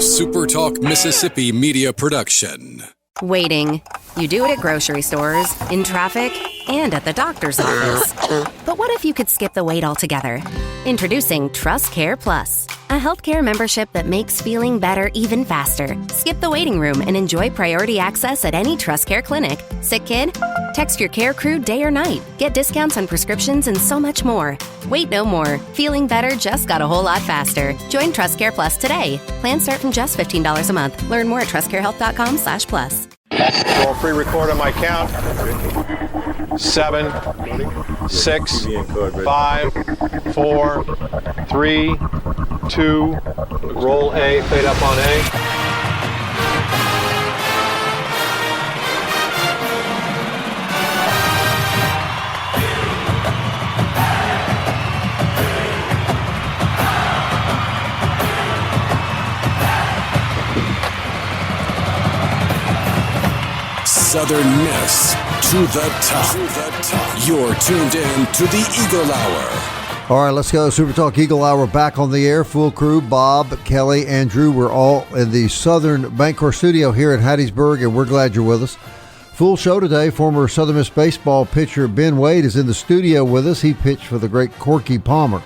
SuperTalk Mississippi media production. Waiting. You do it at grocery stores, in traffic, and at the doctor's office. But what if you could skip the wait altogether? Introducing Trust Care Plus, a healthcare membership that makes feeling better even faster. Skip the waiting room and enjoy priority access at any Trust Care clinic. Sick kid? Text your care crew day or night. Get discounts on prescriptions and so much more. Wait no more. Feeling better just got a whole lot faster. Join Trust Care Plus today. Plans start from just $15 a month. Learn more at trustcarehealth.com/plus. So pre-record on my count. 7, 6, 5, 4, 3, 2, roll A, fade up on A. Southern Miss to the top. You're tuned in to the Eagle Hour. All right, let's go. SuperTalk Eagle Hour back on the air. Full crew, Bob, Kelly, and Drew. We're all in the Southern Bancorp studio here in Hattiesburg, and we're glad you're with us. Full show today. Former Southern Miss baseball pitcher Ben Wade is in the studio with us. He pitched for the great Corky Palmer.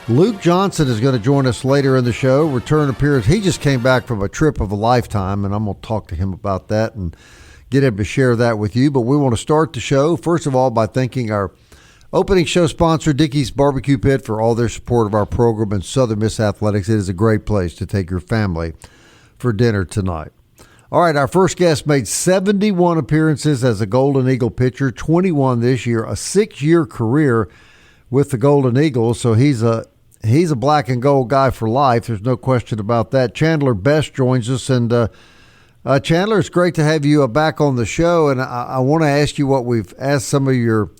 Luke Johnson is going to join us later in the show. Return appearance. He just came back from a trip of a lifetime, and I'm going to talk to him about that and get him to share that with you. But we want to start the show, first of all, by thanking our opening show sponsor, Dickey's Barbecue Pit, for all their support of our program and Southern Miss Athletics. It is a great place to take your family for dinner tonight. All right, our first guest made 71 appearances as a Golden Eagle pitcher, 21 this year, a 6-year career with the Golden Eagles. So he's a black and gold guy for life. There's no question about that. Chandlar Best joins us, and Chandlar, it's great to have you back on the show, and I want to ask you what we've asked some of your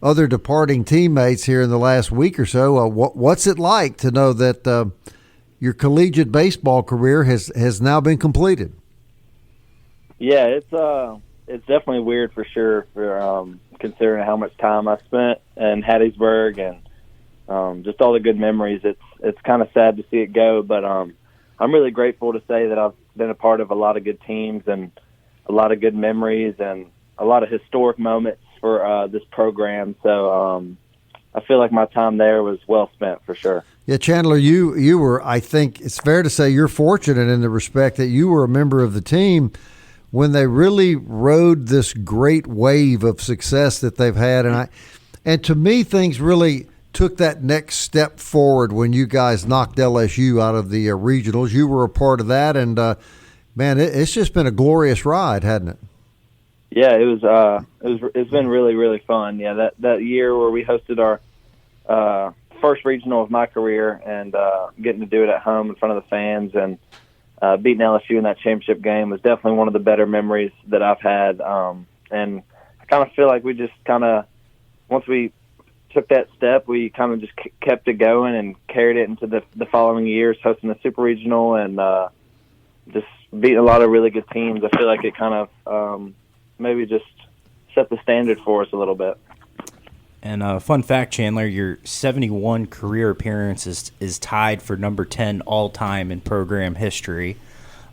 other departing teammates here in the last week or so. What's it like to know that your collegiate baseball career has now been completed? Yeah, it's definitely weird for sure, for considering how much time I spent in Hattiesburg and just all the good memories. It's kind of sad to see it go, but I'm really grateful to say that I've been a part of a lot of good teams and a lot of good memories and a lot of historic moments for this program. So I feel like my time there was well spent for sure. Yeah, Chandlar, you were, I think it's fair to say you're fortunate in the respect that you were a member of the team when they really rode this great wave of success that they've had. And to me, things really took that next step forward when you guys knocked LSU out of the regionals. You were a part of that, and man, it's just been a glorious ride, hasn't it? Yeah, it's been really, really fun. Yeah, that year where we hosted our first regional of my career and getting to do it at home in front of the fans and beating LSU in that championship game was definitely one of the better memories that I've had. And I kind of feel like we just once we took that step, we kind of just kept it going and carried it into the following years, hosting the super regional and just beating a lot of really good teams. I feel like it kind of maybe just set the standard for us a little bit. And fun fact, Chandlar, your 71 career appearances is tied for number 10 all-time in program history.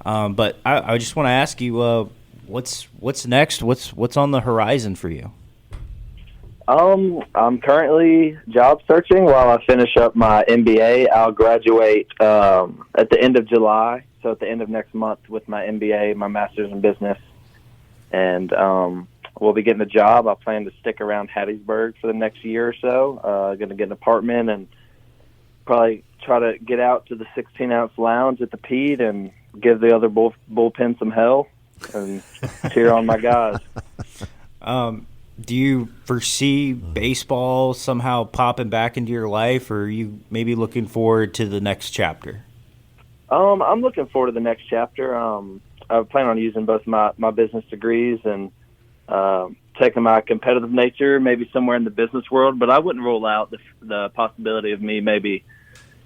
But I just want to ask you, what's next? What's on the horizon for you? I'm currently job searching while I finish up my MBA. I'll graduate at the end of July, so at the end of next month with my MBA, my Master's in Business. And we'll be getting a job. I plan to stick around Hattiesburg for the next year or so. Going to get an apartment and probably try to get out to the 16-ounce lounge at the Pete and give the other bullpen some hell and cheer on my guys. Do you foresee baseball somehow popping back into your life, or are you maybe looking forward to the next chapter? I'm looking forward to the next chapter. I plan on using both my business degrees and taking my competitive nature maybe somewhere in the business world, but I wouldn't rule out the possibility of me maybe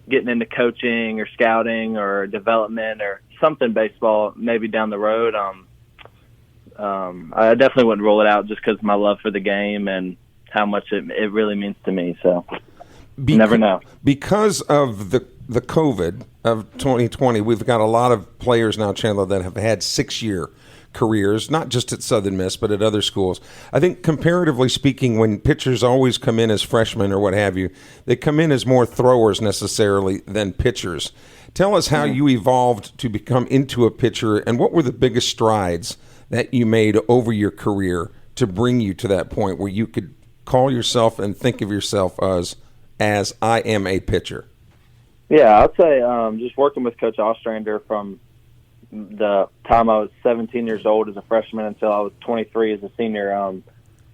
getting into coaching or scouting or development or something baseball maybe down the road. I definitely wouldn't rule it out just because of my love for the game and how much it really means to me. So you never know. Because of the the COVID of 2020, we've got a lot of players now, Chandler, that have had 6-year careers, not just at Southern Miss, but at other schools. I think comparatively speaking, when pitchers always come in as freshmen or what have you, they come in as more throwers necessarily than pitchers. Tell us how you evolved to become into a pitcher, and what were the biggest strides that you made over your career to bring you to that point where you could call yourself and think of yourself as I am a pitcher? Yeah, I'd say just working with Coach Ostrander from the time I was 17 years old as a freshman until I was 23 as a senior.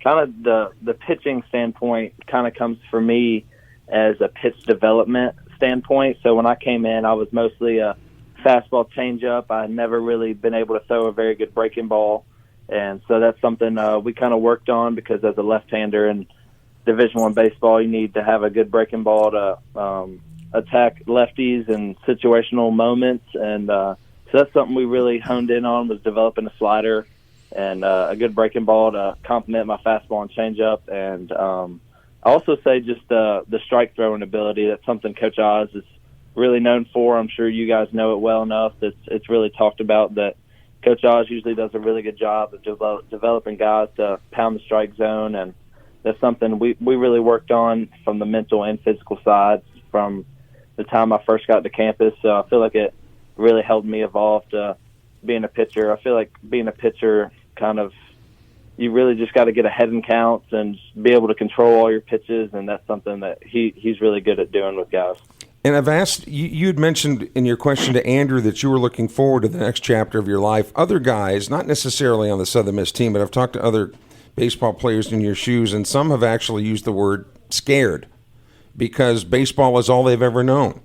Kind of the pitching standpoint kind of comes for me as a pitch development standpoint. So when I came in, I was mostly a fastball changeup. I had never really been able to throw a very good breaking ball. And so that's something we kind of worked on, because as a left-hander in Division I baseball, you need to have a good breaking ball to attack lefties in situational moments. And so that's something we really honed in on, was developing a slider and a good breaking ball to complement my fastball and changeup. And I also say just the strike throwing ability. That's something Coach Oz is really known for. I'm sure you guys know it well enough. It's really talked about that Coach Oz usually does a really good job of developing guys to pound the strike zone, and that's something we really worked on from the mental and physical sides from the time I first got to campus. So I feel like it really helped me evolve to being a pitcher. I feel like being a pitcher you really just got to get ahead in counts and be able to control all your pitches, and that's something that he's really good at doing with guys. And I've asked, you had mentioned in your question to Andrew that you were looking forward to the next chapter of your life. Other guys, not necessarily on the Southern Miss team, but I've talked to other baseball players in your shoes, and some have actually used the word scared because baseball is all they've ever known.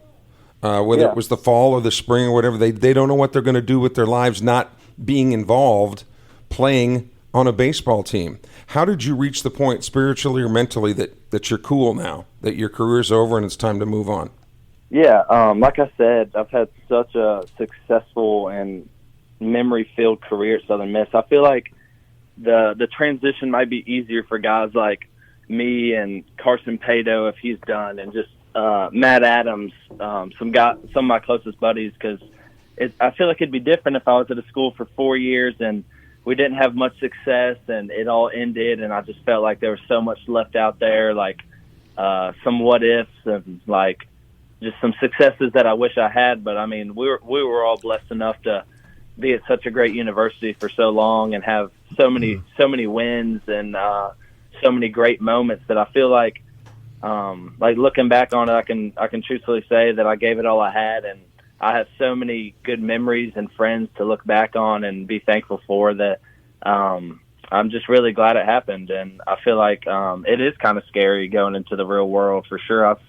Whether it was the fall or the spring or whatever, they don't know what they're going to do with their lives not being involved playing on a baseball team. How did you reach the point spiritually or mentally that you're cool now, that your career's over and it's time to move on? Yeah, like I said, I've had such a successful and memory-filled career at Southern Miss. I feel like the transition might be easier for guys like me and Carson Pato if he's done, and just Matt Adams, some of my closest buddies, because I feel like it'd be different if I was at a school for 4 years and we didn't have much success and it all ended, and I just felt like there was so much left out there, like some what ifs and like just some successes that I wish I had. But I mean, we were all blessed enough to be at such a great university for so long and have so many wins and so many great moments that I feel like looking back on it, I can truthfully say that I gave it all I had, and I have so many good memories and friends to look back on and be thankful for that. I'm just really glad it happened, and I feel like it is kind of scary going into the real world for sure. I've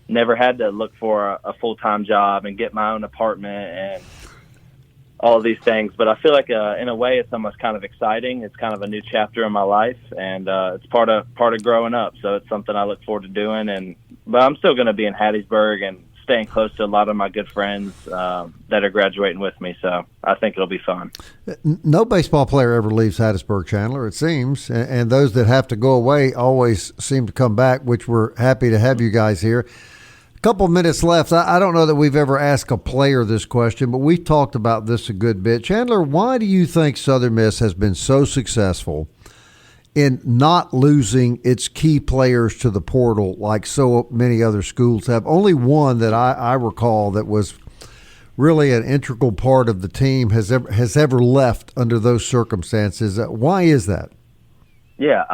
never had to look for a full-time job and get my own apartment and all of these things, but I feel like in a way it's almost kind of exciting. It's kind of a new chapter in my life, and it's part of growing up. So it's something I look forward to doing. But I'm still going to be in Hattiesburg and staying close to a lot of my good friends that are graduating with me. So I think it'll be fun. No baseball player ever leaves Hattiesburg, Chandler, it seems, and those that have to go away always seem to come back, which we're happy to have you guys here. Couple minutes left. I don't know that we've ever asked a player this question, but we've talked about this a good bit. Chandler, why do you think Southern Miss has been so successful in not losing its key players to the portal like so many other schools have? Only one that I recall that was really an integral part of the team has ever left under those circumstances. Why is that? Yeah,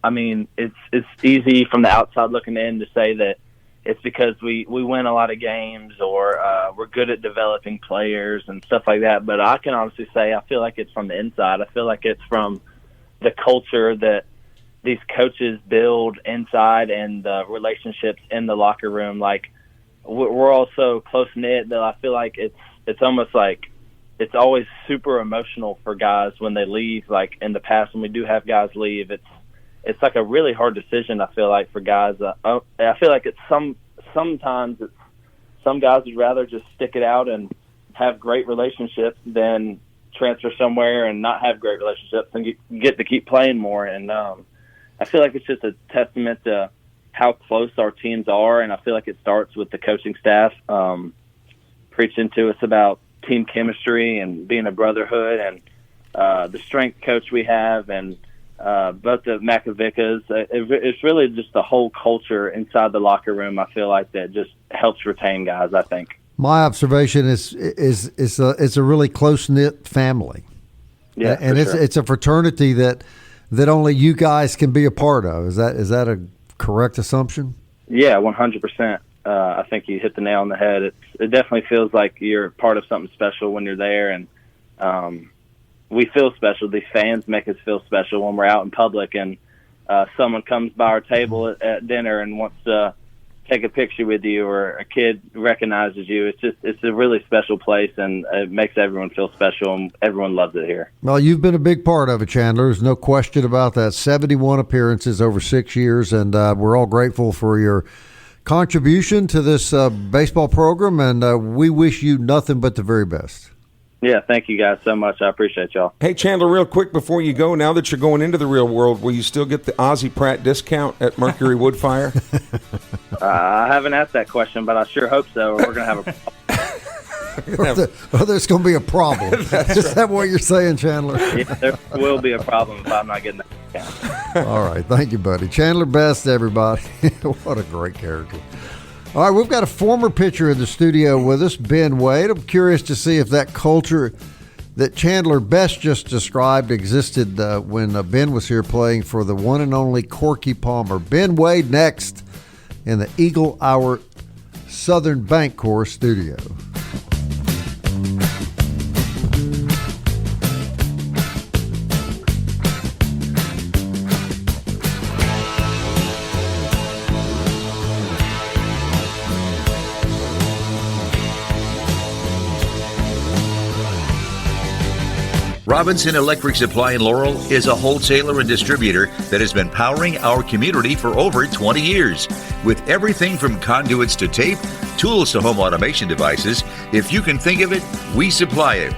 I mean, it's easy from the outside looking in to say that it's because we win a lot of games or we're good at developing players and stuff like that. But I can honestly say I feel like it's from the inside. I feel like it's from the culture that these coaches build inside and the relationships in the locker room. Like we're all so close-knit that I feel like it's almost like it's always super emotional for guys when they leave. Like in the past when we do have guys leave, it's like a really hard decision, I feel like, for guys. I feel like sometimes some guys would rather just stick it out and have great relationships than transfer somewhere and not have great relationships and get to keep playing more. And I feel like it's just a testament to how close our teams are, and I feel like it starts with the coaching staff preaching to us about team chemistry and being a brotherhood, and the strength coach we have, and both the Macavickas. It's really just the whole culture inside the locker room, I feel like, that just helps retain guys, I think. My observation is it's a really close-knit family. Yeah, and it's a fraternity that only you guys can be a part of. Is that a correct assumption? Yeah, 100%. I think you hit the nail on the head. It definitely feels like you're part of something special when you're there, and we feel special. These fans make us feel special when we're out in public, and someone comes by our table at dinner and wants to take a picture with you, or a kid recognizes you. It's a really special place, and it makes everyone feel special, and everyone loves it here. Well, you've been a big part of it, Chandler. There's no question about that. 71 appearances over 6 years, and we're all grateful for your contribution to this baseball program, and we wish you nothing but the very best. Yeah, thank you guys so much. I appreciate y'all. Hey, Chandler, real quick before you go, now that you're going into the real world, will you still get the Ozzie Pratt discount at Mercury Woodfire? I haven't asked that question, but I sure hope so, or we're going to have a there's going to be a problem. Is that what you're saying, Chandler? Yeah, there will be a problem if I'm not getting that discount. All right. Thank you, buddy. Chandler Best, everybody. What a great character. All right, we've got a former pitcher in the studio with us, Ben Wade. I'm curious to see if that culture that Chandler Best just described existed when Ben was here playing for the one and only Corky Palmer. Ben Wade next in the Eagle Hour Southern Bancorp studio. Robinson Electric Supply in Laurel is a wholesaler and distributor that has been powering our community for over 20 years. With everything from conduits to tape, tools to home automation devices, if you can think of it, we supply it.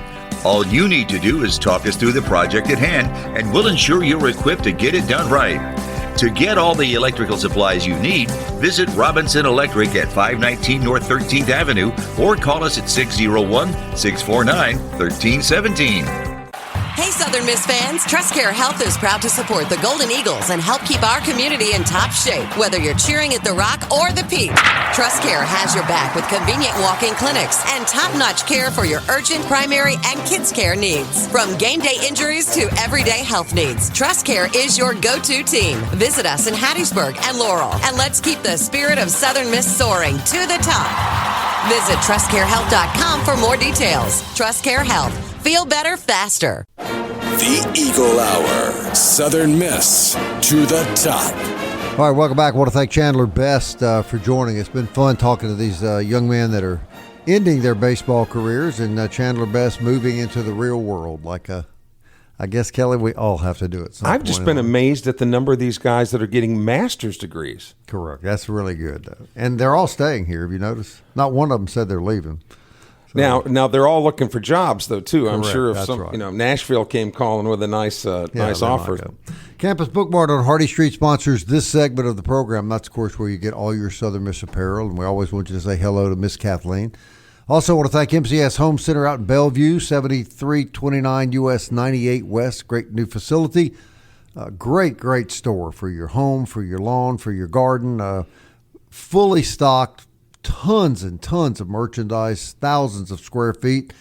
All you need to do is talk us through the project at hand, and we'll ensure you're equipped to get it done right. To get all the electrical supplies you need, visit Robinson Electric at 519 North 13th Avenue or call us at 601-649-1317. Hey, Southern Miss fans, TrustCare Health is proud to support the Golden Eagles and help keep our community in top shape, whether you're cheering at the Rock or the Peak. TrustCare has your back with convenient walk-in clinics and top-notch care for your urgent, primary, and kids' care needs. From game day injuries to everyday health needs, TrustCare is your go-to team. Visit us in Hattiesburg and Laurel, and let's keep the spirit of Southern Miss soaring to the top. Visit TrustCareHealth.com for more details. TrustCare Health. Feel better faster. The Eagle Hour. Southern Miss to the top. All right, welcome back. I want to thank Chandler Best for joining us. It's been fun talking to these young men that are ending their baseball careers, and Chandler Best moving into the real world. I guess, Kelly, we all have to do it. I've just been amazed at the number of these guys that are getting master's degrees. Correct. That's really good, though. And they're all staying here, have you noticed? Not one of them said they're leaving. So, now they're all looking for jobs, though, too. I'm correct, sure if right. Nashville came calling with a nice offer. Campus Book Mart on Hardy Street sponsors this segment of the program. That's, of course, where you get all your Southern Miss apparel, and we always want you to say hello to Miss Kathleen. Also want to thank MCS Home Center out in Bellevue, 7329 US 98 West. Great new facility. Great store for your home, for your lawn, for your garden. Fully stocked. Tons and tons of merchandise, thousands of square feet,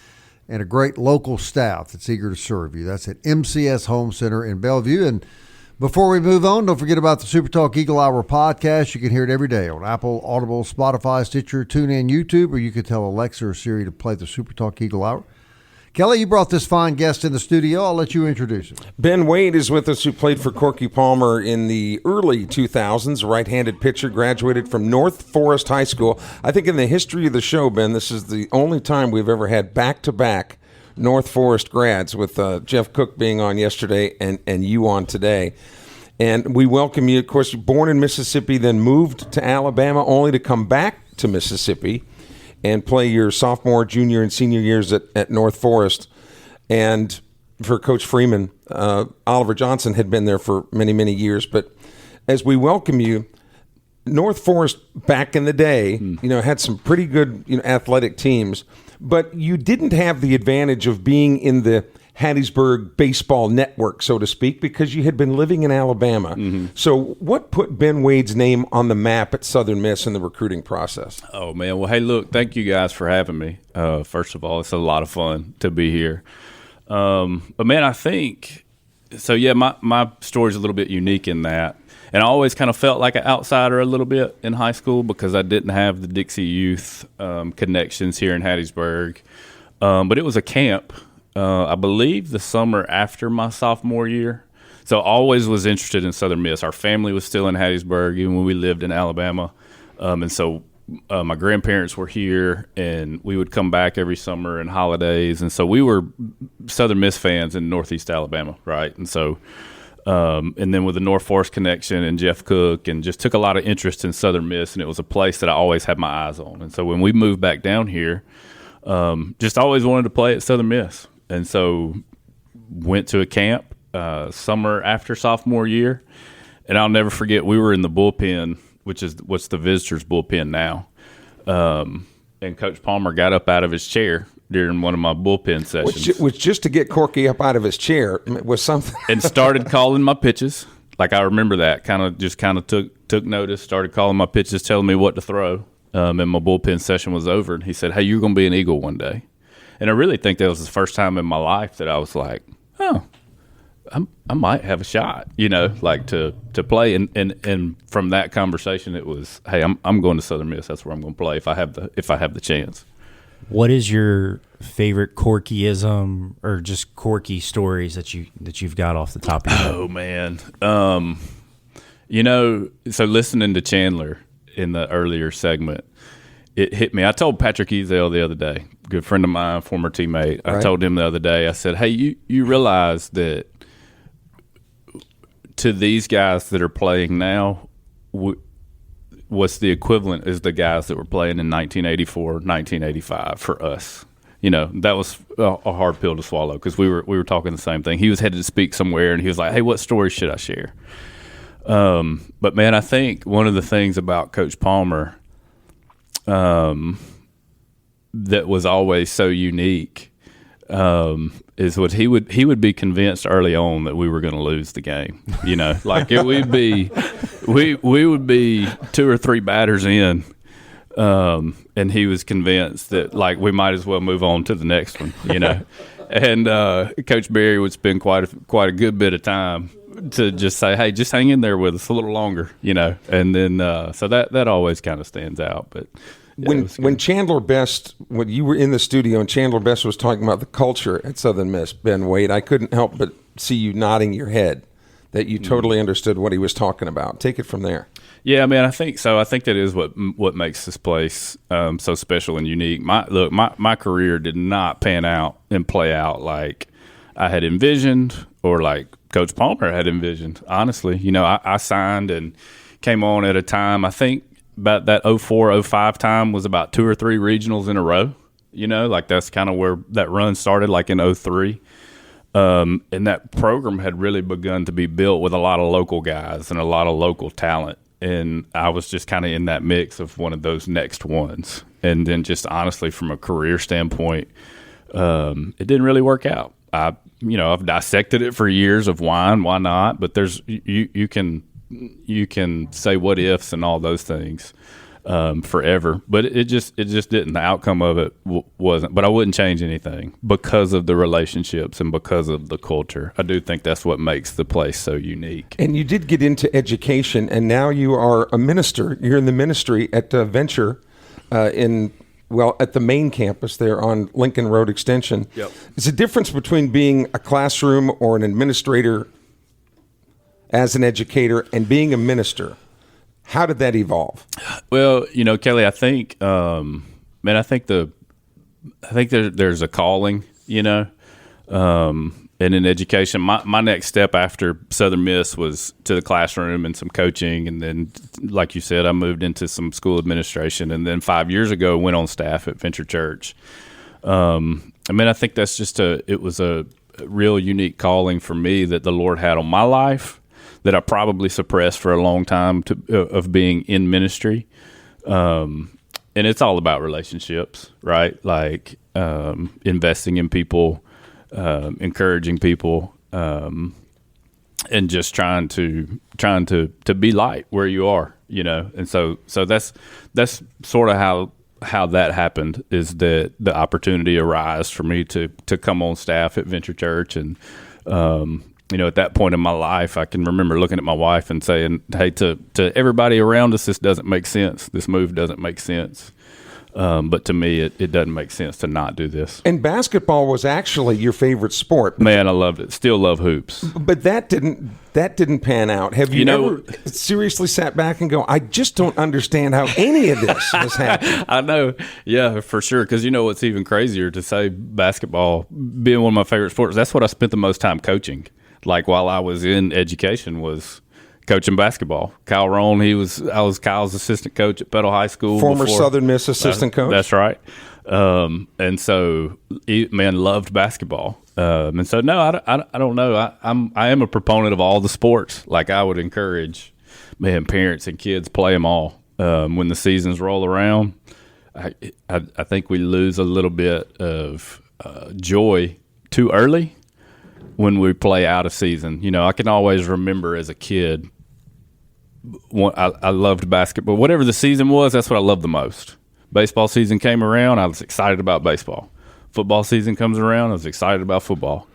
and a great local staff that's eager to serve you. That's at MCS Home Center in Bellevue. And before we move on, don't forget about the SuperTalk Eagle Hour podcast. You can hear it every day on Apple, Audible, Spotify, Stitcher, TuneIn, YouTube, or you can tell Alexa or Siri to play the SuperTalk Eagle Hour. Kelly, you brought this fine guest in the studio. I'll let you introduce him. Ben Wade is with us, who played for Corky Palmer in the early 2000s, right-handed pitcher, graduated from North Forest High School. I think in the history of the show, Ben, this is the only time we've ever had back-to-back North Forest grads, with Jeff Cook being on yesterday and you on today. And we welcome you. Of course, you're born in Mississippi, then moved to Alabama, only to come back to Mississippi and play your sophomore, junior, and senior years at North Forest. And for Coach Freeman, Oliver Johnson had been there for many, many years. But as we welcome you, North Forest back in the day, had some pretty good, athletic teams, but you didn't have the advantage of being in the Hattiesburg baseball network, so to speak, because you had been living in Alabama. So what put Ben Wade's name on the map at Southern Miss in the recruiting process? Oh, man. Well, hey, look, thank you guys for having me. First of all, it's a lot of fun to be here. But, man, I think – so, yeah, my story's a little bit unique in that. And I always kind of felt like an outsider a little bit in high school because I didn't have the Dixie Youth connections here in Hattiesburg. But it was a camp – I believe the summer after my sophomore year. So I always was interested in Southern Miss. Our family was still in Hattiesburg even when we lived in Alabama. And so my grandparents were here, and we would come back every summer and holidays. And so we were Southern Miss fans in Northeast Alabama, right? And so and then with the North Forest connection and Jeff Cook, and just took a lot of interest in Southern Miss, and it was a place that I always had my eyes on. And so when we moved back down here, just always wanted to play at Southern Miss. And so went to a camp summer after sophomore year, and I'll never forget, we were in the bullpen, which is what's the visitors' bullpen now. And Coach Palmer got up out of his chair during one of my bullpen sessions. Which just to get Corky up out of his chair was something. And started calling my pitches. Like, I remember that. Kind of took notice, started calling my pitches, telling me what to throw. And my bullpen session was over, and he said, "Hey, you're going to be an Eagle one day." And I really think that was the first time in my life that I was like, oh, I might have a shot, like to play. And from that conversation, it was, hey, I'm going to Southern Miss. That's where I'm going to play if I have the chance. What is your favorite Corkyism or just Corky stories that you've got off the top of your head? Oh, man. So listening to Chandlar in the earlier segment, it hit me. I told Patrick Ezel the other day, good friend of mine, former teammate. I told him the other day, I said, hey, you realize that to these guys that are playing now, what's the equivalent is the guys that were playing in 1984, 1985 for us. That was a hard pill to swallow because we were talking the same thing. He was headed to speak somewhere, and he was like, hey, what story should I share? But, man, I think one of the things about Coach Palmer that was always so unique is what he would be convinced early on that we were going to lose the game. Like we would be 2 or 3 batters in, and he was convinced that like we might as well move on to the next one. And Coach Berry would spend quite a good bit of time to just say, hey, just hang in there with us a little longer, and then so that always kind of stands out. But yeah, when Chandlar Best, when you were in the studio and Chandlar Best was talking about the culture at Southern Miss, Ben Wade, I couldn't help but see you nodding your head that you totally understood what he was talking about. Take it from there. Yeah, man, I think so. I think that is what makes this place so special and unique. My career did not pan out and play out like I had envisioned or like Coach Palmer had envisioned. Honestly, I signed and came on at a time. I think about that 04-05 time was about 2 or 3 regionals in a row. Like that's kind of where that run started, like in 03. And that program had really begun to be built with a lot of local guys and a lot of local talent. And I was just kind of in that mix of one of those next ones. And then just honestly, from a career standpoint, it didn't really work out. I've dissected it for years of why not, but there's you can say what ifs and all those things forever, but it just didn't. The outcome of it wasn't. But I wouldn't change anything because of the relationships and because of the culture. I do think that's what makes the place so unique. And you did get into education, and now you are a minister. You're in the ministry at Venture at the main campus there on Lincoln Road Extension. Yep. It's a difference between being a classroom or an administrator as an educator and being a minister. How did that evolve? Well, Kelly, I think, I think there's a calling, and in education, my next step after Southern Miss was to the classroom and some coaching. And then, like you said, I moved into some school administration. And then 5 years ago, went on staff at Venture Church. I think that's just it was a real unique calling for me that the Lord had on my life that I probably suppressed for a long time of being in ministry. And it's all about relationships, right? Like investing in people, encouraging people, and just trying to be light where you are, And so that's sort of how that happened, is that the opportunity arose for me to come on staff at Venture Church. And at that point in my life, I can remember looking at my wife and saying, hey, to everybody around us, this doesn't make sense. This move doesn't make sense. But to me, it doesn't make sense to not do this. And basketball was actually your favorite sport. Man, I loved it. Still love hoops. But that didn't pan out. Have you ever seriously sat back and go, I just don't understand how any of this has happened? I know. Yeah, for sure. Because what's even crazier, to say basketball being one of my favorite sports, that's what I spent the most time coaching. Like while I was in education was coaching basketball. Kyle Rohn, I was Kyle's assistant coach at Petal High School. Former Southern Miss assistant coach. That's right. And so, loved basketball. And so, no, I don't know. I am a proponent of all the sports. Like I would encourage, parents and kids play them all. When the seasons roll around, I think we lose a little bit of joy too early when we play out of season. I can always remember as a kid, I loved basketball. Whatever the season was, that's what I loved the most. Baseball season came around, I was excited about baseball. Football season comes around, I was excited about football.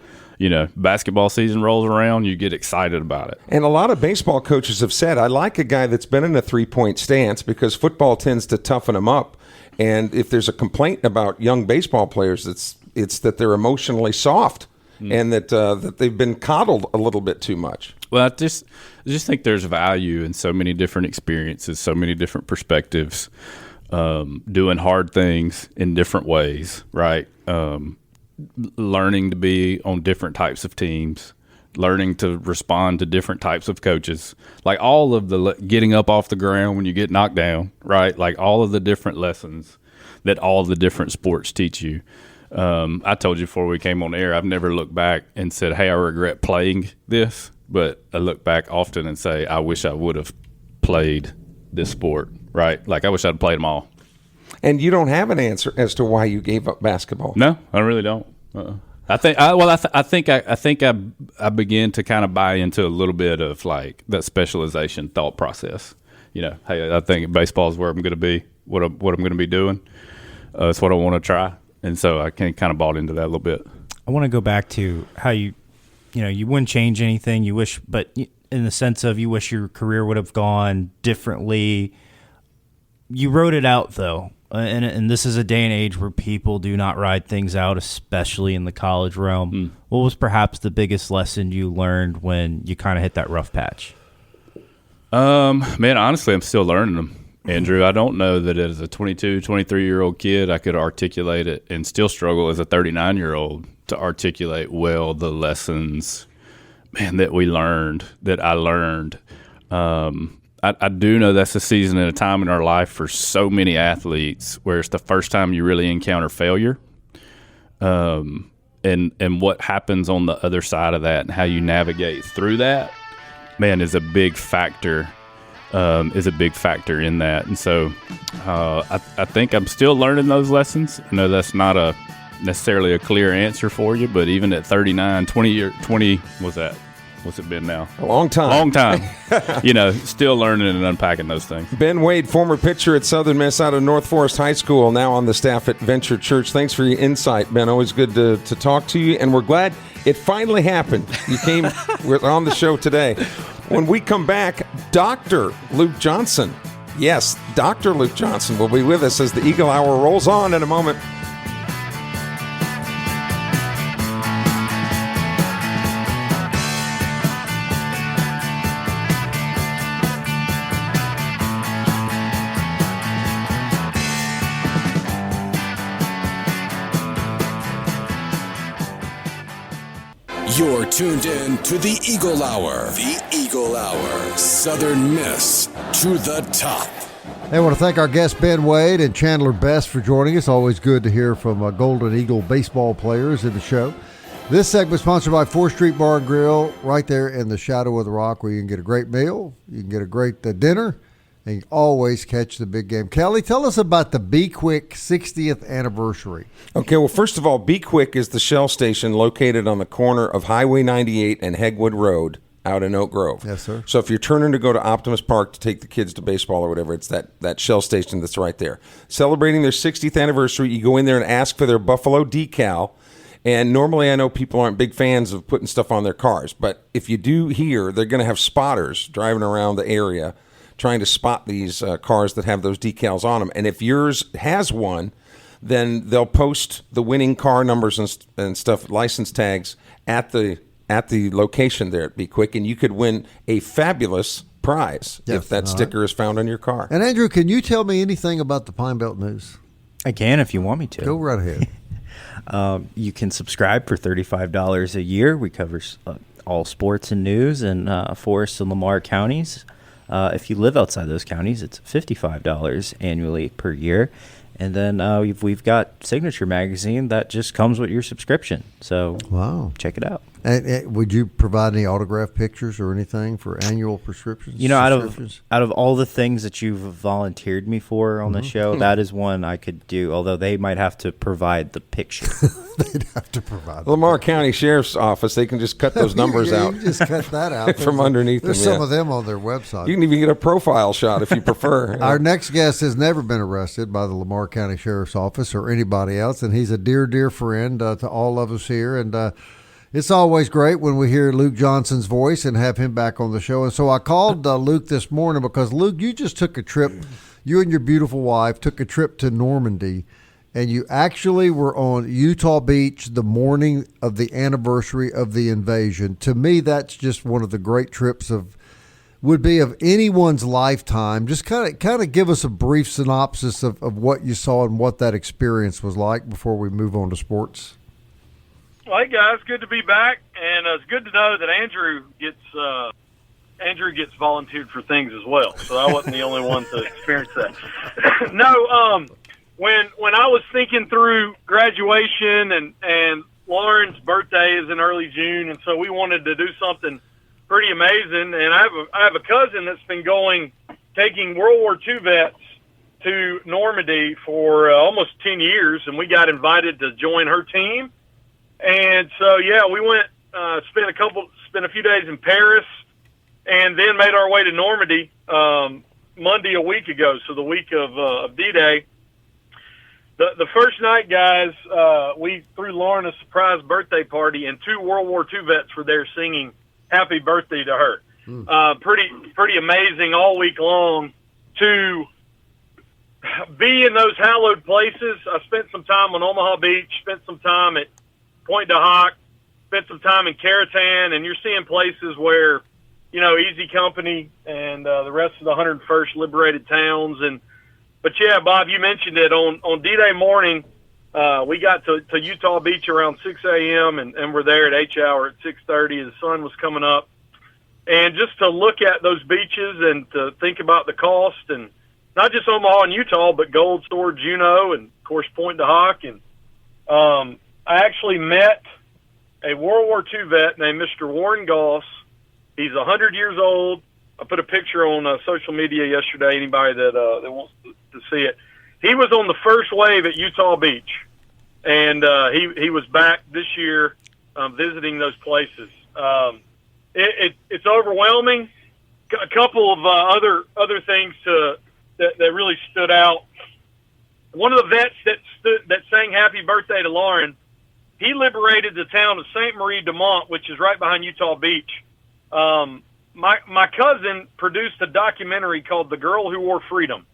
Basketball season rolls around, you get excited about it. And a lot of baseball coaches have said, I like a guy that's been in a three-point stance because football tends to toughen them up. And if there's a complaint about young baseball players, it's that they're emotionally soft. And that they've been coddled a little bit too much. Well, I just think there's value in so many different experiences, so many different perspectives, doing hard things in different ways, right? Learning to be on different types of teams, learning to respond to different types of coaches, like all of the getting up off the ground when you get knocked down, right? Like all of the different lessons that all the different sports teach you. I told you before we came on air, I've never looked back and said, hey, I regret playing this, but I look back often and say, I wish I would have played this sport, right? Like I wish I'd played them all. And you don't have an answer as to why you gave up basketball. No, I really don't. I think I began to kind of buy into a little bit of like that specialization thought process. Hey, I think baseball is where I'm going to be, what I'm going to be doing. It's what I want to try. And so I kind of bought into that a little bit. I want to go back to how you wouldn't change anything. You wish, but in the sense of you wish your career would have gone differently. You wrote it out though, and this is a day and age where people do not ride things out, especially in the college realm. What was perhaps the biggest lesson you learned when you kind of hit that rough patch? Man, honestly, I'm still learning them. Andrew, I don't know that as a 22, 23-year-old kid I could articulate it, and still struggle as a 39-year-old to articulate well the lessons, that I learned. I do know that's a season and a time in our life for so many athletes where it's the first time you really encounter failure. And what happens on the other side of that and how you navigate through that, is a big factor. In that. And so I think I'm still learning those lessons. I know that's not necessarily a clear answer for you, but even at 39, 20, what's that? What's it been now? A long time. Still learning and unpacking those things. Ben Wade, former pitcher at Southern Miss out of North Forest High School, now on the staff at Venture Church. Thanks for your insight, Ben. Always good to talk to you, and we're glad it finally happened. We're on the show today. When we come back, Dr. Luke Johnson. Yes, Dr. Luke Johnson will be with us as the Eagle Hour rolls on in a moment. You're tuned in to the Eagle Hour. The Eagle Hour. Southern Miss to the top. I want to thank our guests Ben Wade and Chandlar Best for joining us. Always good to hear from Golden Eagle baseball players in the show. This segment is sponsored by 4th Street Bar and Grill, right there in the shadow of the rock, where you can get a great meal, you can get a great dinner, and you can always catch the big game. Kelly, tell us about the Be Quick 60th anniversary. Okay, well, first of all, Be Quick is the Shell station located on the corner of Highway 98 and Hegwood Road out in Oak Grove. Yes, sir. So if you're turning to go to Optimus Park to take the kids to baseball or whatever, it's that Shell station that's right there. Celebrating their 60th anniversary, you go in there and ask for their Buffalo decal. And normally I know people aren't big fans of putting stuff on their cars, but if you do here, they're going to have spotters driving around the area trying to spot these cars that have those decals on them. And if yours has one, then they'll post the winning car numbers and stuff, license tags, at the location there at Be Quick, and you could win a fabulous prize if that sticker is found on your car. And Andrew, can you tell me anything about the Pine Belt News? I can if you want me to. Go right ahead. You can subscribe for $35 a year. We cover all sports and news in Forest and Lamar counties. If you live outside those counties, it's $55 annually per year. And then we've got Signature Magazine that just comes with your subscription. So check it out. And would you provide any autograph pictures or anything for annual prescriptions? You know, out of all the things that you've volunteered me for on the show, that is one I could do, although they might have to provide the picture. They'd have to provide Lamar County Sheriff's Office, they can just cut those numbers out. You can just cut that out. From underneath There's them. some of them on their website. You can even get a profile shot if you prefer. Our next guest has never been arrested by the Lamar County Sheriff's Office or anybody else, and he's a dear, dear friend to all of us here. And it's always great when we hear Luke Johnson's voice and have him back on the show. And so I called Luke this morning because, Luke, you just took a trip. You and your beautiful wife took a trip to Normandy, and you actually were on Utah Beach the morning of the anniversary of the invasion. To me, that's just one of the great trips would be of anyone's lifetime. Just kind of give us a brief synopsis of what you saw and what that experience was like before we move on to sports. Well, hey guys, good to be back, and it's good to know that Andrew gets volunteered for things as well. So I wasn't the only one to experience that. No, when I was thinking through graduation and Lauren's birthday is in early June, and so we wanted to do something pretty amazing. And I have a cousin that's been taking World War II vets to Normandy for almost 10 years, and we got invited to join her team. And so, yeah, we went, spent a few days in Paris, and then made our way to Normandy Monday a week ago, so the week of D-Day. The first night, guys, we threw Lauren a surprise birthday party, and 2 World War II vets were there singing happy birthday to her. Pretty amazing all week long to be in those hallowed places. I spent some time on Omaha Beach, spent some time at Pointe du Hoc, spent some time in Caratan, and you're seeing places where, you know, Easy Company and the rest of the 101st liberated towns. But yeah, Bob, you mentioned it on D-Day morning. We got to Utah Beach around 6 a.m. and we're there at H hour at 6:30. The sun was coming up, and just to look at those beaches and to think about the cost, and not just Omaha and Utah, but Gold Store, Juneau, and of course Pointe du Hoc. And I actually met a World War II vet named Mr. Warren Goss. He's 100 years old. I put a picture on social media yesterday, anybody that wants to see it. He was on the first wave at Utah Beach, and he was back this year visiting those places. It's overwhelming. A couple of other things that really stood out. One of the vets that sang happy birthday to Lauren, he liberated the town of St. Marie de Mont, which is right behind Utah Beach. My cousin produced a documentary called The Girl Who Wore Freedom,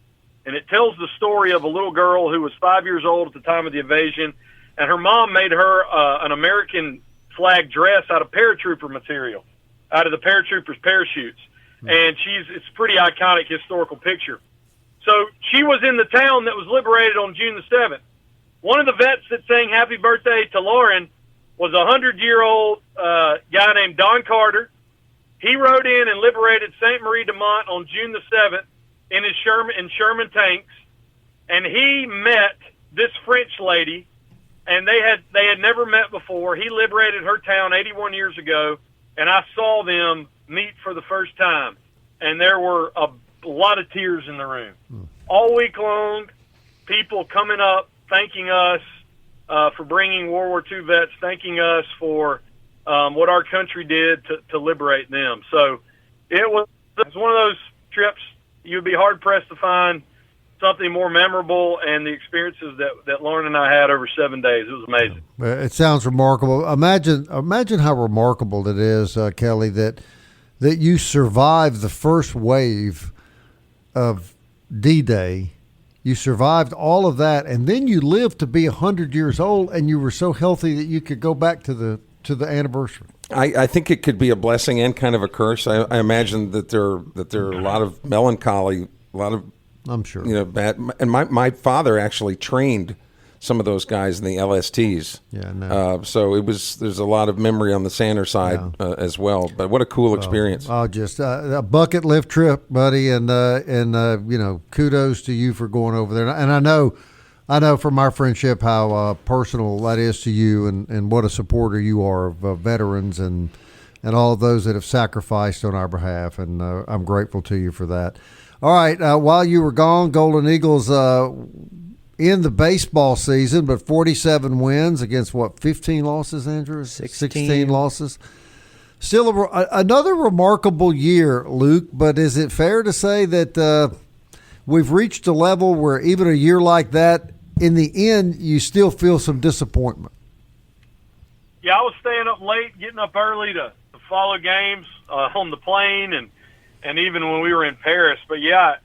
and it tells the story of a little girl who was 5 years old at the time of the invasion, and her mom made her an American flag dress out of paratrooper material, out of the paratroopers' parachutes. And it's a pretty iconic historical picture. So she was in the town that was liberated on June the 7th. One of the vets that sang happy birthday to Lauren was a 100-year-old guy named Don Carter. He rode in and liberated St. Marie de Mont on June the 7th in his Sherman tanks, and he met this French lady and they had never met before. He liberated her town 81 years ago, and I saw them meet for the first time, and there were a lot of tears in the room. All week long, people coming up, thanking us for bringing World War II vets, thanking us for what our country did to liberate them. So it was one of those trips you'd be hard-pressed to find something more memorable, and the experiences that Lauren and I had over 7 days. It was amazing. It sounds remarkable. Imagine how remarkable it is, Kelly, that you survived the first wave of D-Day. You survived all of that, and then you lived to be 100 years old, and you were so healthy that you could go back to the anniversary. I think it could be a blessing and kind of a curse. I imagine that there are a lot of melancholy, a lot of, I'm sure, bad. And my father actually trained some of those guys in the LSTs. Yeah, no. So there's a lot of memory on the Sander side as well. But what a cool experience! Just a bucket lift trip, buddy, and kudos to you for going over there. And I know from our friendship how personal that is to you, and what a supporter you are of veterans and all of those that have sacrificed on our behalf. And I'm grateful to you for that. All right, while you were gone, Golden Eagles in the baseball season, but 47 wins against 15 losses, Andrew? 16 losses. Still another remarkable year, Luke, but is it fair to say that we've reached a level where even a year like that, in the end, you still feel some disappointment? Yeah, I was staying up late, getting up early to follow games on the plane, and even when we were in Paris. But yeah,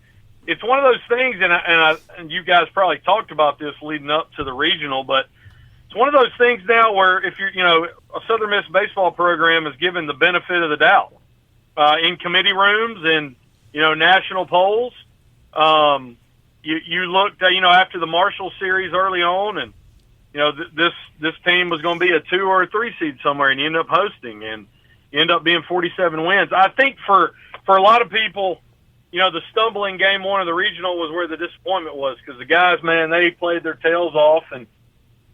it's one of those things, and you guys probably talked about this leading up to the regional, but it's one of those things now where if you're, a Southern Miss baseball program is given the benefit of the doubt in committee rooms and, national polls. You looked, after the Marshall series early on, and, this team was going to be a 2 or a 3 seed somewhere, and you end up hosting, and you end up being 47 wins. I think for a lot of people, the stumbling game one of the regional was where the disappointment was, because the guys, man, they played their tails off. And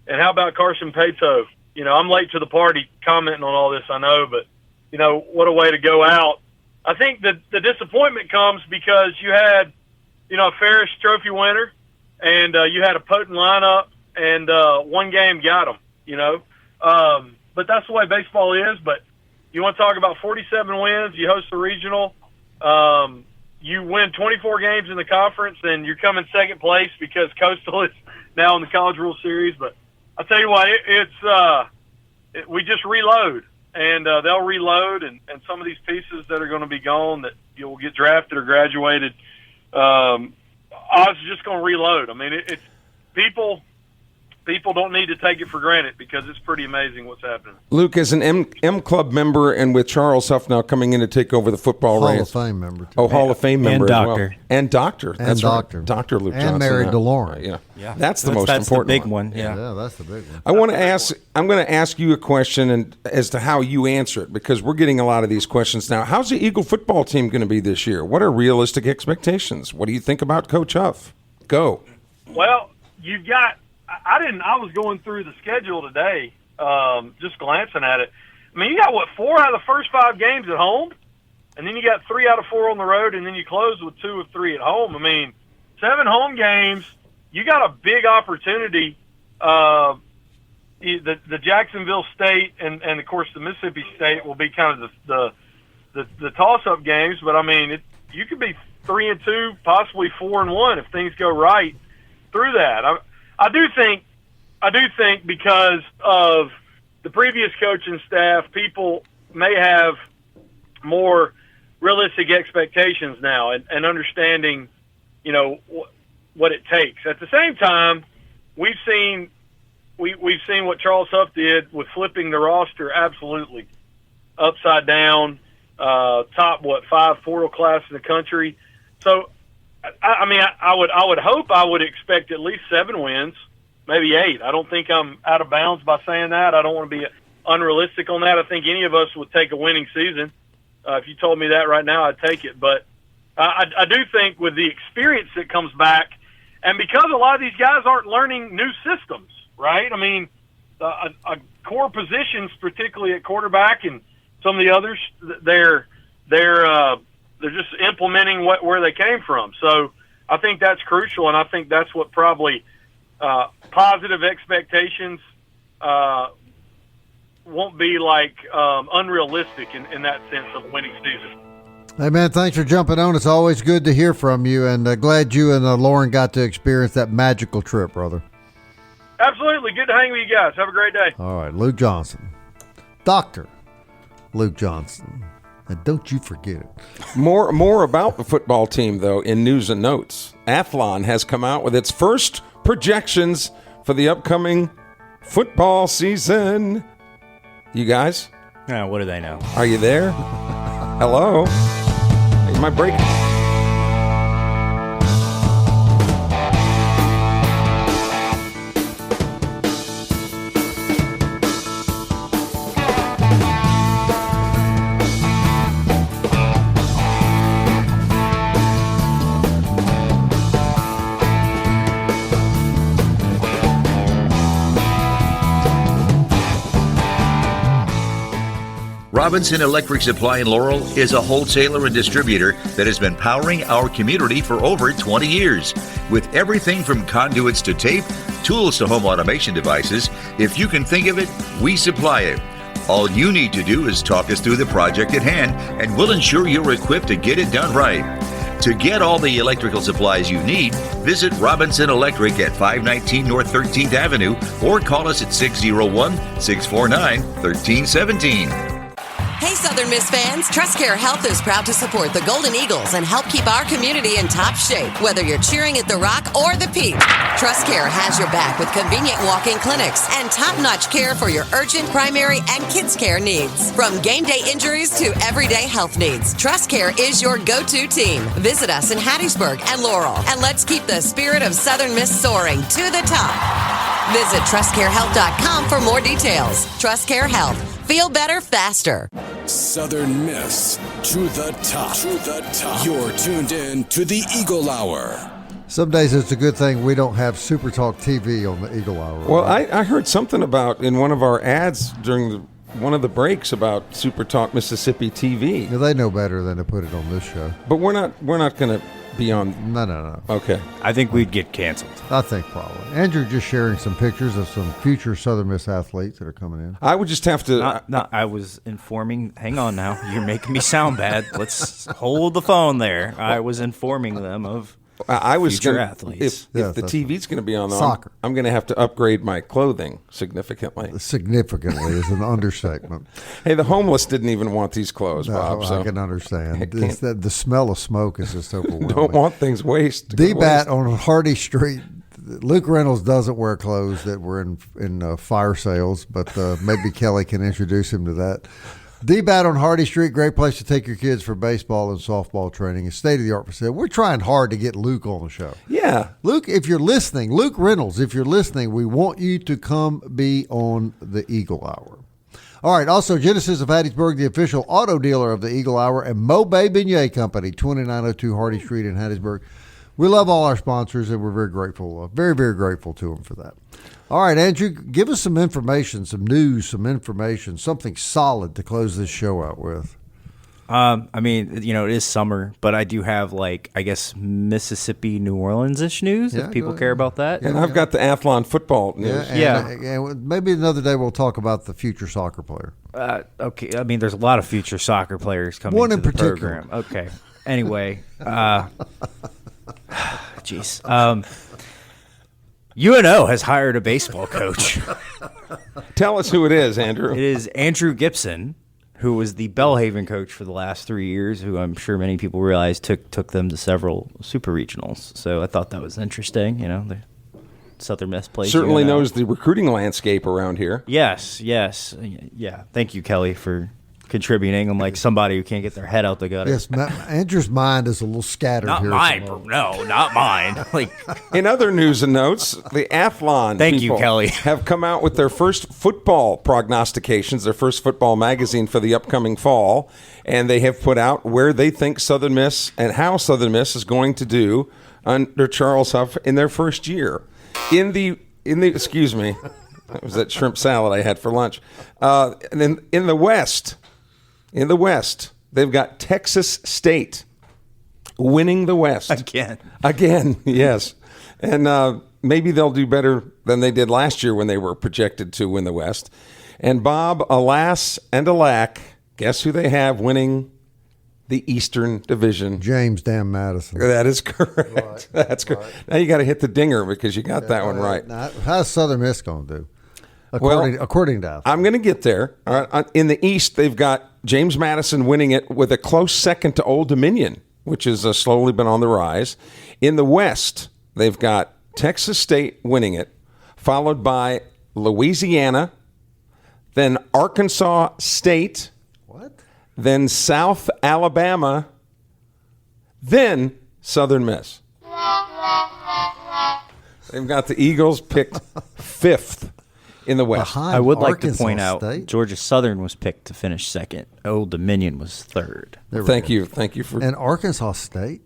how about Carson Pato? I'm late to the party commenting on all this, I know, but, what a way to go out. I think that the disappointment comes because you had, a Ferris Trophy winner, and you had a potent lineup, and one game got them, But that's the way baseball is. But you want to talk about 47 wins, you host the regional, you win 24 games in the conference, and you're coming second place because Coastal is now in the College World Series. But I'll tell you what, we just reload, and they'll reload, and some of these pieces that are going to be gone that you'll get drafted or graduated, Oz is just going to reload. I mean, it's people don't need to take it for granted because it's pretty amazing what's happening. Luke, as an M Club member, and with Charles Huff now coming in to take over the football reins. Hall of Fame member. Oh, Hall of Fame member and as doctor. well. And doctor. That's doctor. Right. Dr. Luke Johnson. And married to Lauren. Yeah. That's the most important big one. Yeah, that's the big one. I'm going to ask you a question and as to how you answer it, because we're getting a lot of these questions now. How's the Eagle football team going to be this year? What are realistic expectations? What do you think about Coach Huff? Go. Well, you've got – I was going through the schedule today, just glancing at it. I mean, you got, 4 out of the first 5 games at home, and then you got 3 out of 4 on the road, and then you close with 2 of 3 at home. I mean, 7 home games, you got a big opportunity. The Jacksonville State and of course, the Mississippi State will be kind of the toss-up games, but, I mean, you could be 3-2, possibly 4-1 if things go right through that. I do think because of the previous coaching staff, people may have more realistic expectations now and understanding, what it takes. At the same time, we've seen what Charles Huff did with flipping the roster absolutely upside down, top 5 portal class in the country. So I would hope I would expect at least 7 wins, maybe 8. I don't think I'm out of bounds by saying that. I don't want to be unrealistic on that. I think any of us would take a winning season. If you told me that right now, I'd take it. But I do think with the experience that comes back, and because a lot of these guys aren't learning new systems, right? I mean, a core positions, particularly at quarterback and some of the others, they're just implementing where they came from. So I think that's crucial, and I think that's what probably positive expectations won't be like unrealistic in that sense of winning season. Hey, man, thanks for jumping on. It's always good to hear from you, and glad you and Lauren got to experience that magical trip, brother. Absolutely. Good to hang with you guys. Have a great day. All right, Luke Johnson. Dr. Luke Johnson. And don't you forget it. More about the football team, though, in news and notes. Athlon has come out with its first projections for the upcoming football season. You guys? Yeah, what do they know? Are you there? Hello? Is my break? Robinson Electric Supply in Laurel is a wholesaler and distributor that has been powering our community for over 20 years. With everything from conduits to tape, tools to home automation devices, if you can think of it, we supply it. All you need to do is talk us through the project at hand, and we'll ensure you're equipped to get it done right. To get all the electrical supplies you need, visit Robinson Electric at 519 North 13th Avenue or call us at 601-649-1317. Hey, Southern Miss fans, TrustCare Health is proud to support the Golden Eagles and help keep our community in top shape, whether you're cheering at the Rock or the Peak. TrustCare has your back with convenient walk-in clinics and top-notch care for your urgent, primary, and kids' care needs. From game day injuries to everyday health needs, TrustCare is your go-to team. Visit us in Hattiesburg and Laurel, and let's keep the spirit of Southern Miss soaring to the top. Visit TrustCareHealth.com for more details. TrustCare Health. Feel better faster. Southern Miss to the top. To the top. You're tuned in to the Eagle Hour. Some days it's a good thing we don't have SuperTalk TV on the Eagle Hour. Well, I heard something about in one of our ads during one of the breaks about SuperTalk Mississippi TV. Yeah, they know better than to put it on this show. But we're not going to be on. No. Okay. I think we'd get canceled. I think probably. Andrew just sharing some pictures of some future Southern Miss athletes that are coming in. I would just have to. I was informing. Hang on now. You're making me sound bad. Let's hold the phone there. I was informing them of future athletes. If the TV's going to be on, soccer, I'm going to have to upgrade my clothing significantly. Significantly is an understatement. Hey, the homeless didn't even want these clothes, Bob. So I can understand. The smell of smoke is just overwhelming. Don't want things waste. D-Bat on Hardy Street. Luke Reynolds doesn't wear clothes that were in fire sales, but maybe Kelly can introduce him to that. D-Bat on Hardy Street, great place to take your kids for baseball and softball training. It's state-of-the-art facility. We're trying hard to get Luke on the show. Yeah. Luke, if you're listening, Luke Reynolds, if you're listening, we want you to come be on the Eagle Hour. All right, also Genesis of Hattiesburg, the official auto dealer of the Eagle Hour, and Mobay Beignet Company, 2902 Hardy Street in Hattiesburg. We love all our sponsors, and we're very grateful, very, very grateful to them for that. All right, Andrew, give us some information, some news, some information, something solid to close this show out with. I mean, it is summer, but I do have, I guess, Mississippi, New Orleans-ish news, if people care about that. And I've got the Athlon football news. And maybe another day we'll talk about the future soccer player. Okay, I mean, there's a lot of future soccer players coming One to in the particular. program. Okay, anyway, jeez. UNO has hired a baseball coach. Tell us who it is, Andrew. It is Andrew Gibson, who was the Belhaven coach for the last 3 years, who I'm sure many people realize took them to several super regionals. So I thought that was interesting. The Southern Miss plays. Certainly knows the recruiting landscape around here. Yes. Yeah. Thank you, Kelly, for contributing. I'm like somebody who can't get their head out the gutter. Yes, Andrew's mind is a little scattered not here. Mine, no, not mine. In other news and notes, the Athlon people Kelly. have come out with their first football prognostications, their first football magazine for the upcoming fall, and they have put out where they think Southern Miss and how Southern Miss is going to do under Charles Huff in their first year. Excuse me. That was that shrimp salad I had for lunch. And then in the West, they've got Texas State winning the West. Again, yes. And maybe they'll do better than they did last year when they were projected to win the West. And Bob, alas and alack, guess who they have winning the Eastern Division? James Dan Madison. That is correct. Right. That's correct. Right. Now you got to hit the dinger because you got that one right. Now, how's Southern Miss going to do? According to I'm going to get there. All right. In the East, they've got James Madison winning it with a close second to Old Dominion, which has slowly been on the rise. In the West, they've got Texas State winning it, followed by Louisiana, then Arkansas State, then South Alabama, then Southern Miss. They've got the Eagles picked 5th in the West. I would like to Arkansas point out State. Georgia Southern was picked to finish second. Old Dominion was third. Thank you for. And Arkansas State.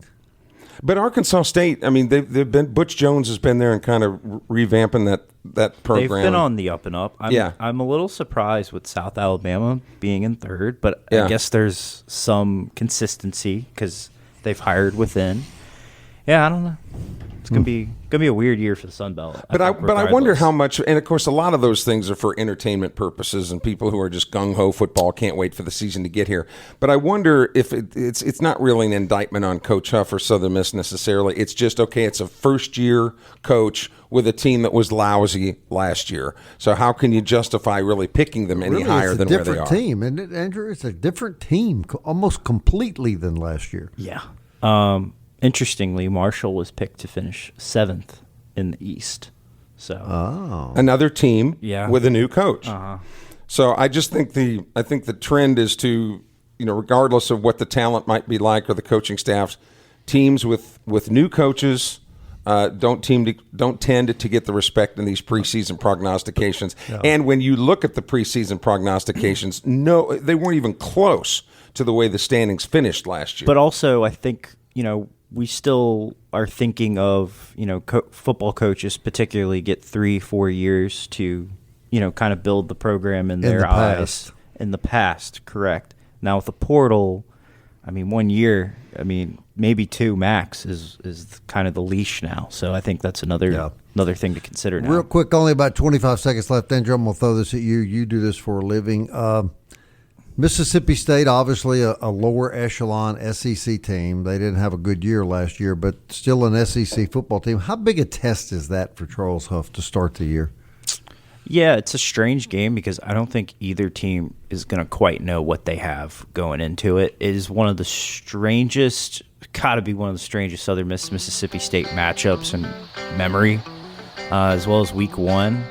But Arkansas State, I mean, they've been. Butch Jones has been there and kind of revamping that program. They've been on the up and up. I'm a little surprised with South Alabama being in third, but I guess there's some consistency because they've hired within. Yeah, I don't know. It's gonna be a weird year for the Sun Belt. But I wonder how much. And of course, a lot of those things are for entertainment purposes, and people who are just gung ho football can't wait for the season to get here. But I wonder if it's not really an indictment on Coach Huff or Southern Miss necessarily. It's just okay. It's a first year coach with a team that was lousy last year. So how can you justify really picking them any higher than where they are? It's a different team, isn't it, Andrew? It's a different team, almost completely than last year. Yeah. Interestingly, Marshall was picked to finish 7th in the East. So another team Yeah. with a new coach. Uh-huh. So I just think the trend is to, regardless of what the talent might be like or the coaching staffs, teams with new coaches don't tend to get the respect in these preseason prognostications. No. And when you look at the preseason prognostications, no, they weren't even close to the way the standings finished last year. But also, I think, we still are thinking of, football coaches particularly get 3-4 years to, kind of build the program in their eyes. In the past, correct. Now with the portal, 1 year, maybe 2 max is kind of the leash now. So I think that's another thing to consider now. Real quick, only about 25 seconds left. Andrew, I'm going to throw this at you. You do this for a living. Mississippi State, obviously a lower echelon SEC team. They didn't have a good year last year, but still an SEC football team. How big a test is that for Charles Huff to start the year? Yeah, it's a strange game because I don't think either team is going to quite know what they have going into it. It is one of the strangest, Southern Miss Mississippi State matchups in memory, as well as Week 1,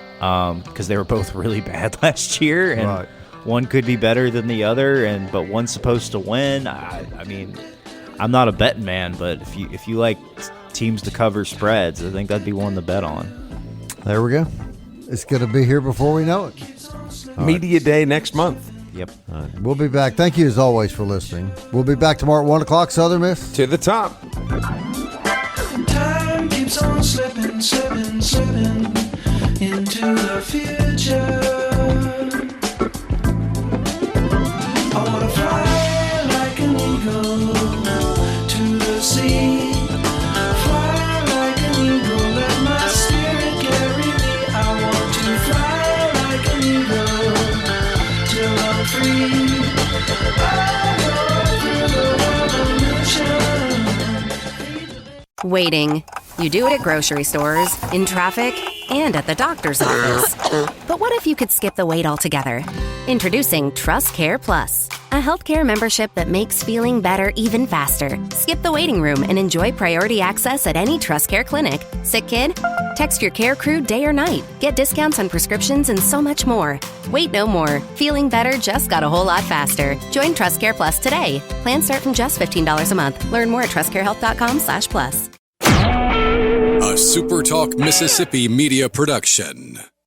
because they were both really bad last year, and right. One could be better than the other, but one's supposed to win. I'm not a betting man, but if you like teams to cover spreads, I think that'd be one to bet on. There we go. It's going to be here before we know it. Media Day next month. Yep. All right. We'll be back. Thank you as always for listening. We'll be back tomorrow at 1 o'clock. Southern Miss. To the top. Time keeps on slipping, slipping, slipping into the future. I wanna fly like an eagle to the sea. Fly like an eagle, let my spirit carry me. I want to fly like an eagle till I'm free. I go through the revolution. Waiting. You do it at grocery stores, in traffic, and at the doctor's office. But what if you could skip the wait altogether? Introducing Trust Care Plus, a healthcare membership that makes feeling better even faster. Skip the waiting room and enjoy priority access at any Trust Care clinic. Sick kid? Text your care crew day or night. Get discounts on prescriptions and so much more. Wait no more. Feeling better just got a whole lot faster. Join Trust Care Plus today. Plans start from just $15 a month. Learn more at trustcarehealth.com/plus. A SuperTalk Mississippi media production.